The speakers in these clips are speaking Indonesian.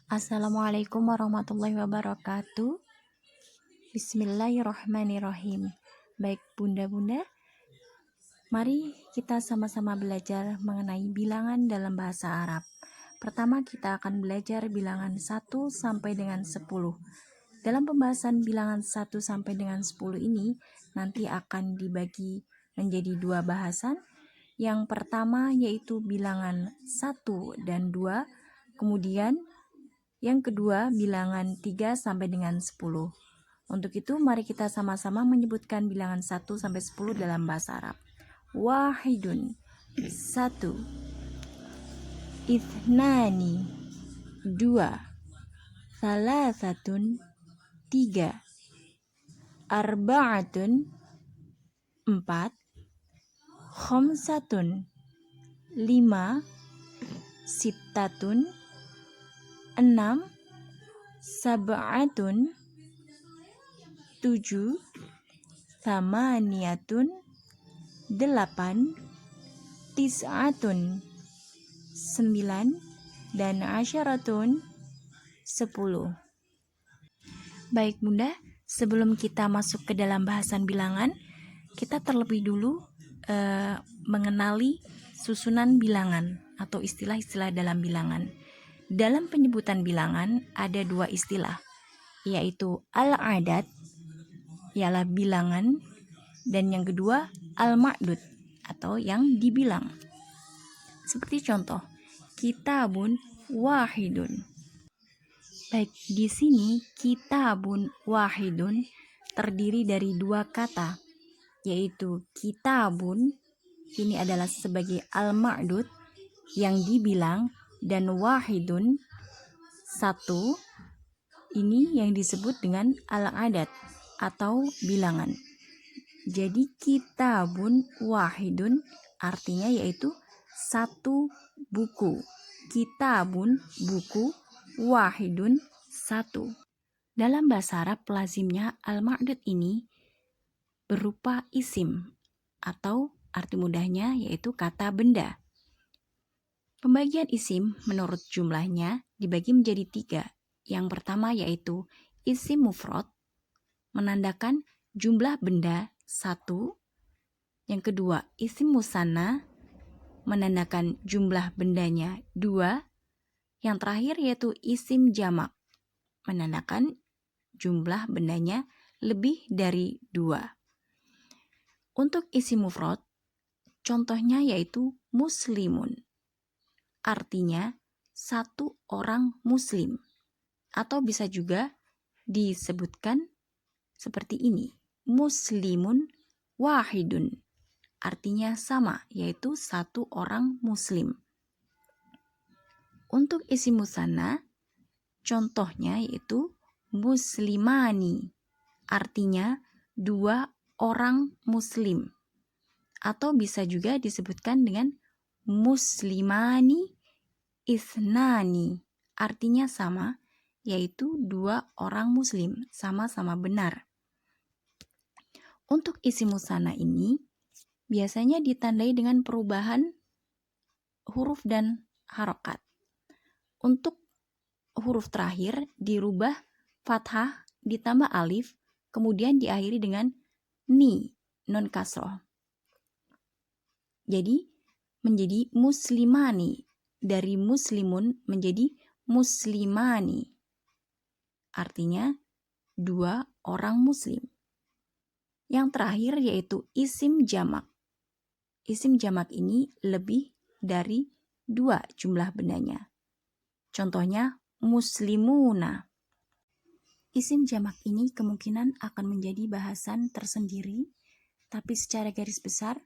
Assalamualaikum warahmatullahi wabarakatuh. Bismillahirrahmanirrahim. Baik bunda-bunda, mari kita sama-sama belajar mengenai bilangan dalam bahasa Arab. Pertama kita akan belajar bilangan 1 sampai dengan 10. Dalam pembahasan bilangan 1 sampai dengan 10 ini nanti akan dibagi menjadi dua bahasan. Yang pertama yaitu bilangan 1 dan 2, kemudian yang kedua bilangan 3 sampai dengan 10. Untuk itu mari kita sama-sama menyebutkan bilangan 1 sampai 10 dalam bahasa Arab. Wahidun, 1. Ithnani, 2. Salasatun, 3. Arba'atun, 4. Khamsatun, 5. Sittatun, 6. Sab'atun, 7. Thamaniyatun, 8. Tis'atun, 9. Dan asyaratun, 10. Baik bunda, sebelum kita masuk ke dalam bahasan bilangan, kita terlebih dulu mengenali susunan bilangan atau istilah-istilah dalam bilangan. Dalam penyebutan bilangan ada dua istilah, yaitu al-adad, ialah bilangan, dan yang kedua al-ma'dud atau yang dibilang. Seperti contoh, kitabun wahidun. Baik, di sini kitabun wahidun terdiri dari dua kata, yaitu kitabun ini adalah sebagai al-ma'dud yang dibilang, dan wahidun 1 ini yang disebut dengan al-adad atau bilangan. Jadi kitabun wahidun artinya yaitu satu buku. Kitabun buku, wahidun 1. Dalam bahasa Arab lazimnya al-ma'dud ini berupa isim atau arti mudahnya yaitu kata benda. Pembagian isim menurut jumlahnya dibagi menjadi 3. Yang pertama yaitu isim mufrad, menandakan jumlah benda 1. Yang kedua isim musanna, menandakan jumlah bendanya 2. Yang terakhir yaitu isim jamak, menandakan jumlah bendanya lebih dari 2. Untuk isim mufrad, contohnya yaitu muslimun, artinya satu orang muslim, atau bisa juga disebutkan seperti ini, muslimun wahidun, artinya sama, yaitu satu orang muslim. Untuk isim musanna, contohnya yaitu muslimani, artinya dua orang muslim, atau bisa juga disebutkan dengan muslimani isnani, artinya sama, yaitu dua orang muslim, sama-sama benar. Untuk isim musanna ini biasanya ditandai dengan perubahan huruf dan harokat. Untuk huruf terakhir dirubah fathah ditambah alif, kemudian diakhiri dengan ni, non kasroh. Jadi menjadi muslimani, dari muslimun menjadi muslimani, artinya dua orang muslim. Yang terakhir yaitu isim jamak. Isim jamak ini lebih dari 2 jumlah bendanya. Contohnya muslimuna. Isim jamak ini kemungkinan akan menjadi bahasan tersendiri, tapi secara garis besar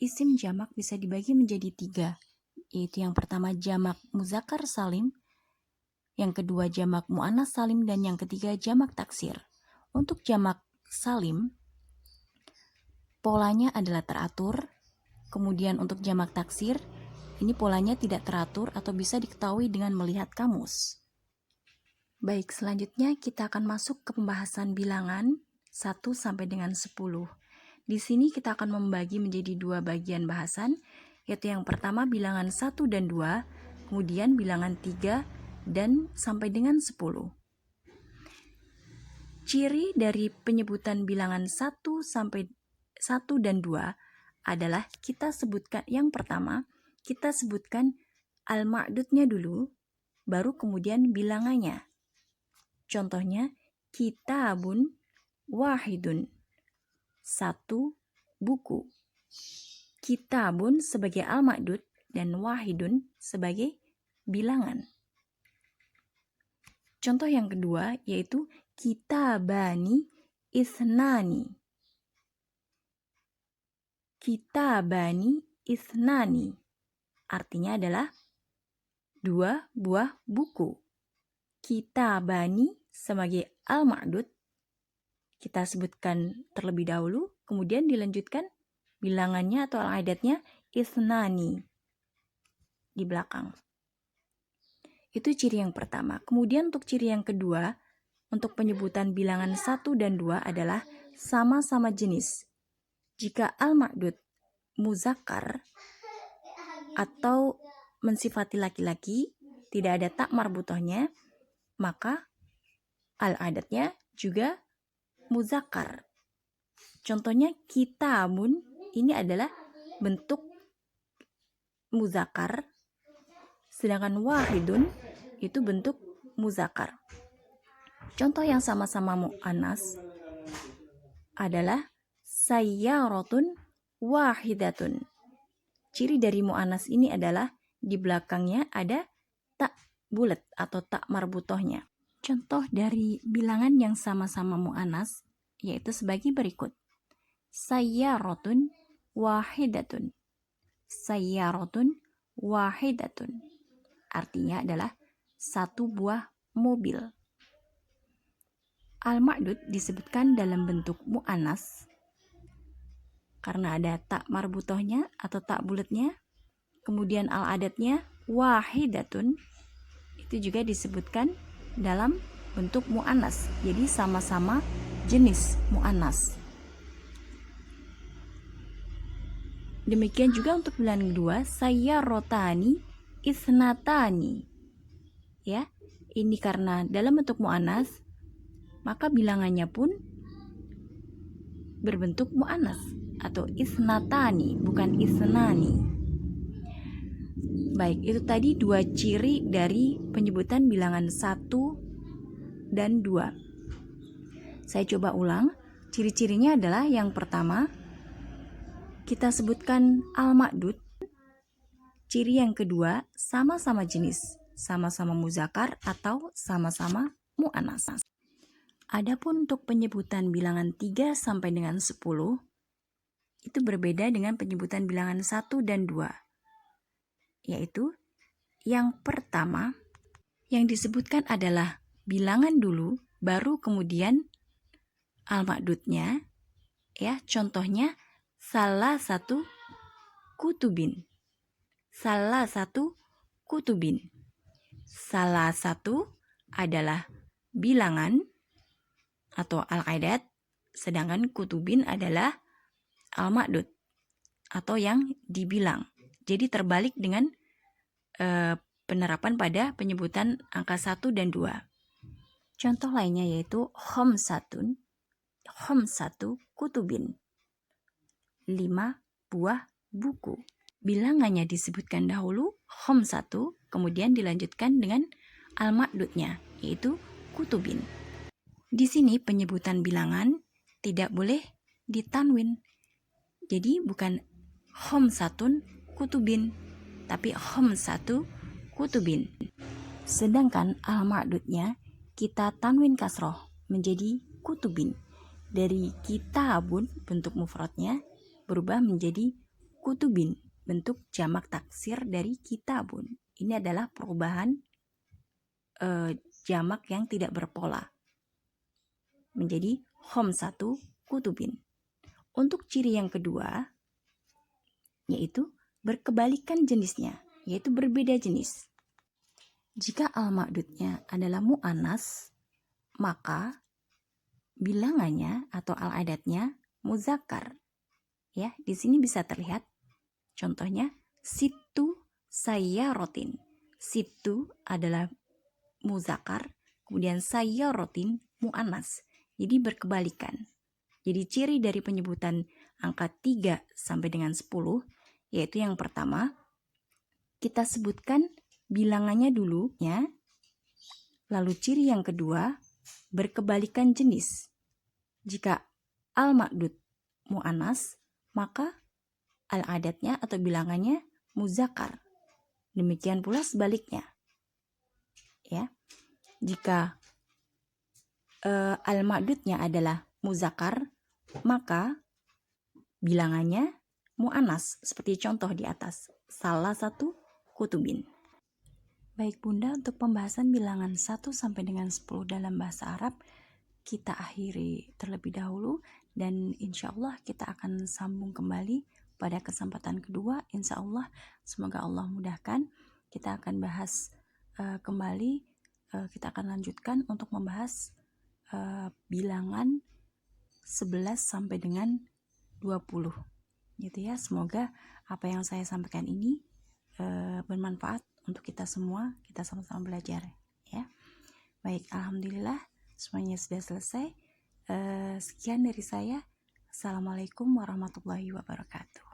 isim jamak bisa dibagi menjadi 3, yaitu yang pertama jamak muzakkar salim, yang kedua jamak muannas salim, dan yang ketiga jamak taksir. Untuk jamak salim polanya adalah teratur, kemudian untuk jamak taksir ini polanya tidak teratur atau bisa diketahui dengan melihat kamus. Baik, selanjutnya kita akan masuk ke pembahasan bilangan 1 sampai dengan 10. Di sini kita akan membagi menjadi 2 bagian bahasan, yaitu yang pertama bilangan 1 dan 2. kemudian bilangan 3 dan sampai dengan 10. Ciri dari penyebutan bilangan 1 sampai 1 dan 2 adalah kita sebutkan yang pertama, kita sebutkan al-ma'dudnya dulu, baru kemudian bilangannya. Contohnya, kitabun wahidun, 1 buku. Kitabun sebagai al-ma'dud dan wahidun sebagai bilangan. Contoh yang kedua yaitu kitabani isnani. Kitabani isnani artinya adalah 2 buah buku. Kitabani sebagai al-ma'dud kita sebutkan terlebih dahulu, kemudian dilanjutkan bilangannya atau al-adatnya isnani di belakang. Itu ciri yang pertama. Kemudian untuk ciri yang kedua, untuk penyebutan bilangan 1 dan 2 adalah sama-sama jenis. Jika al-ma'dud muzakkar atau mensifati laki-laki, tidak ada tak marbutohnya, maka al-adatnya juga muzakkar. Contohnya kitabun ini adalah bentuk muzakkar, sedangkan wahidun itu bentuk muzakkar. Contoh yang sama-sama mu'annas adalah sayyaratun wahidatun. Ciri dari mu'annas ini adalah di belakangnya ada tak bulat atau tak marbutohnya. Contoh dari bilangan yang sama-sama mu'annas yaitu sebagai berikut. Sayyaratun wahidatun. Sayyaratun wahidatun. Artinya adalah 1 buah mobil. Al-ma'dud disebutkan dalam bentuk mu'annas karena ada tak marbutohnya atau tak bulatnya. Kemudian al-adatnya wahidatun itu juga disebutkan dalam bentuk mu'annas. Jadi sama-sama jenis mu'annas. Demikian juga untuk bilangan kedua, sayyarotani isnatani. Ya, ini karena dalam bentuk mu'annas, maka bilangannya pun berbentuk mu'annas atau isnatani, bukan isnani. Baik, itu tadi 2 ciri dari penyebutan bilangan 1 dan 2. Saya coba ulang. Ciri-cirinya adalah yang pertama, kita sebutkan al-ma'dud. Ciri yang kedua, sama-sama jenis, sama-sama muzakkar atau sama-sama mu'annas. Adapun untuk penyebutan bilangan 3 sampai dengan 10 itu berbeda dengan penyebutan bilangan 1 dan 2. Yaitu yang pertama yang disebutkan adalah bilangan dulu baru kemudian al-ma'dudnya. Ya, contohnya salah satu kutubin. Salah satu kutubin. Salah satu adalah bilangan atau al-adat, sedangkan kutubin adalah al-ma'dud atau yang dibilang. Jadi terbalik dengan penerapan pada penyebutan angka 1 dan 2. Contoh lainnya yaitu khamsatu kutubin. 5 buah buku. Bilangannya disebutkan dahulu khamsatu, kemudian dilanjutkan dengan al-ma'dudnya yaitu kutubin. Di sini penyebutan bilangan tidak boleh ditanwin. Jadi bukan khamsatun kutubin, tapi khamsatu kutubin. Sedangkan al-ma'dudnya kita tanwin kasroh menjadi kutubin. Dari kitabun bentuk mufradnya berubah menjadi kutubin bentuk jamak taksir dari kitabun. Ini adalah perubahan jamak yang tidak berpola menjadi khamsatu kutubin. Untuk ciri yang kedua yaitu berkebalikan jenisnya, yaitu berbeda jenis. Jika al-ma'dudnya adalah mu'annas, maka bilangannya atau al-adatnya muzakkar. Ya, di sini bisa terlihat contohnya situ sayyarotin. Situ adalah muzakkar, kemudian sayyaratin muannas. Jadi berkebalikan. Jadi ciri dari penyebutan angka 3 sampai dengan 10 yaitu yang pertama, kita sebutkan bilangannya dulu ya. Lalu ciri yang kedua, berkebalikan jenis. Jika al-ma'dud mu'annas, maka al-adatnya atau bilangannya muzakkar. Demikian pula sebaliknya. Ya. Jika al-ma'dudnya adalah muzakkar, maka bilangannya mu'annas, seperti contoh di atas. Salah satu kutubin. Baik Bunda, untuk pembahasan bilangan 1 sampai dengan 10 dalam bahasa Arab, kita akhiri terlebih dahulu dan insya Allah kita akan sambung kembali pada kesempatan kedua. Insya Allah, semoga Allah mudahkan. Kita akan bahas kembali, kita akan lanjutkan untuk membahas bilangan 11 sampai dengan 20 gitu ya. Semoga apa yang saya sampaikan ini bermanfaat untuk kita semua, kita sama-sama belajar ya. Baik, alhamdulillah semuanya sudah selesai. Sekian dari saya. Assalamualaikum warahmatullahi wabarakatuh.